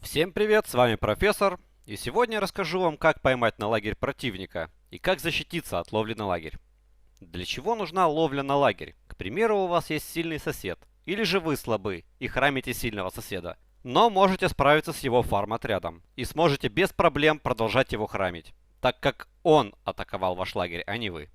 Всем привет, с вами профессор, и сегодня я расскажу вам, как поймать на лагерь противника и как защититься от ловли на лагерь. Для чего нужна ловля на лагерь? К примеру, у вас есть сильный сосед, или же вы слабы и храмите сильного соседа, но можете справиться с его фарм-отрядом и сможете без проблем продолжать его храмить, так как он атаковал ваш лагерь, а не вы.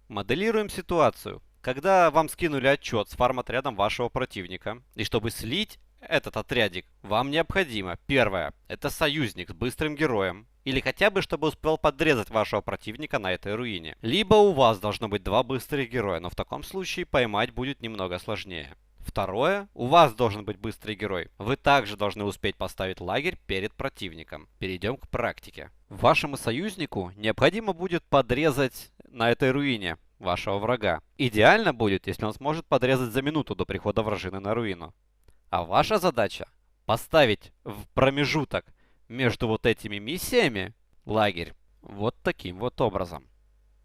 Моделируем ситуацию. Когда вам скинули отчет с фарм-отрядом вашего противника, и чтобы слить этот отрядик, вам необходимо, первое, это союзник с быстрым героем, или хотя бы, чтобы успел подрезать вашего противника на этой руине. Либо у вас должно быть два быстрых героя, но в таком случае поймать будет немного сложнее. Второе, у вас должен быть быстрый герой. Вы также должны успеть поставить лагерь перед противником. Перейдем к практике. Вашему союзнику необходимо будет подрезать на этой руине вашего врага. Идеально будет, если он сможет подрезать за минуту до прихода вражины на руину. А ваша задача поставить в промежуток между вот этими миссиями лагерь вот таким вот образом.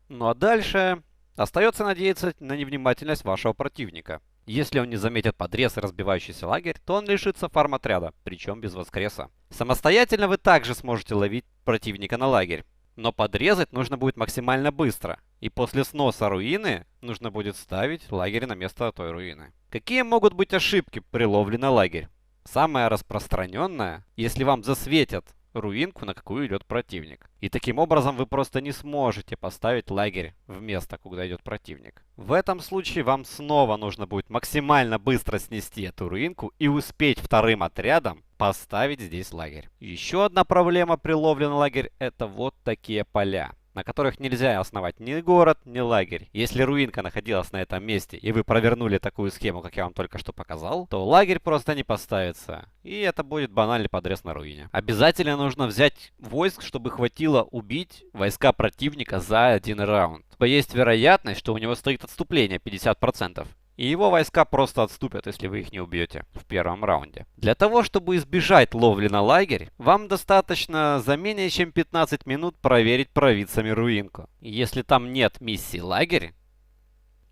Ну а дальше остается надеяться на невнимательность вашего противника. Если он не заметит подрез и разбивающийся лагерь, то он лишится фарм-отряда, причем без воскреса. Самостоятельно вы также сможете ловить противника на лагерь. Но подрезать нужно будет максимально быстро. И после сноса руины нужно будет ставить лагерь на место той руины. Какие могут быть ошибки при ловле на лагерь? Самая распространенная, если вам засветят руинку, на какую идет противник. И таким образом вы просто не сможете поставить лагерь в место, куда идет противник. В этом случае вам снова нужно будет максимально быстро снести эту руинку и успеть вторым отрядом поставить здесь лагерь. Еще одна проблема при ловле на лагерь — это вот такие поля, на которых нельзя основать ни город, ни лагерь. Если руинка находилась на этом месте, и вы провернули такую схему, как я вам только что показал, то лагерь просто не поставится. И это будет банальный подрез на руине. Обязательно нужно взять войск, чтобы хватило убить войска противника за один раунд. Есть вероятность, что у него стоит отступление 50%. И его войска просто отступят, если вы их не убьете в первом раунде. Для того, чтобы избежать ловли на лагерь, вам достаточно за менее чем 15 минут проверить провидцами руинку. Если там нет миссии лагерь,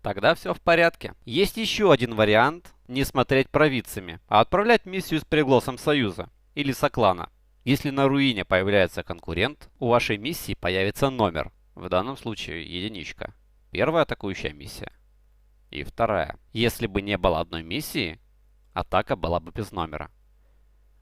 тогда все в порядке. Есть еще один вариант не смотреть провидцами, а отправлять миссию с пригласом союза или соклана. Если на руине появляется конкурент, у вашей миссии появится номер. В данном случае единичка. Первая атакующая миссия. И вторая. Если бы не было одной миссии, атака была бы без номера.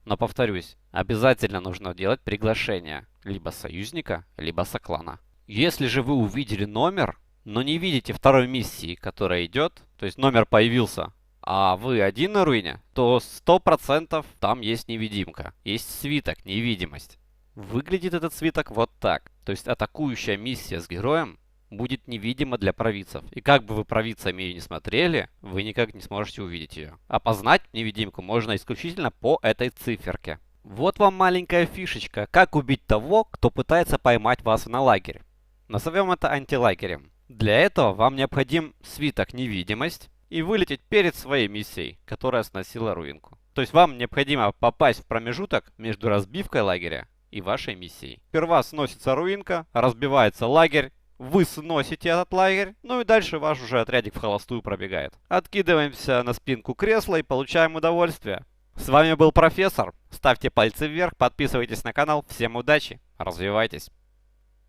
Но повторюсь, обязательно нужно делать приглашение либо союзника, либо соклана. Если же вы увидели номер, но не видите второй миссии, которая идет, то есть номер появился, а вы один на руине, то 100% там есть невидимка. Есть свиток, невидимость. Выглядит этот свиток вот так. То есть атакующая миссия с героем будет невидима для провидцев. И как бы вы провидцами ее не смотрели, вы никак не сможете увидеть ее. Опознать невидимку можно исключительно по этой циферке. Вот вам маленькая фишечка, как убить того, кто пытается поймать вас на лагерь. Назовем это антилагерем. Для этого вам необходим свиток невидимость и вылететь перед своей миссией, которая сносила руинку. То есть вам необходимо попасть в промежуток между разбивкой лагеря и вашей миссией. Сперва сносится руинка, разбивается лагерь, вы сносите этот лагерь, ну и дальше ваш уже отрядик в холостую пробегает. Откидываемся на спинку кресла и получаем удовольствие. С вами был профессор. Ставьте пальцы вверх, подписывайтесь на канал. Всем удачи, развивайтесь.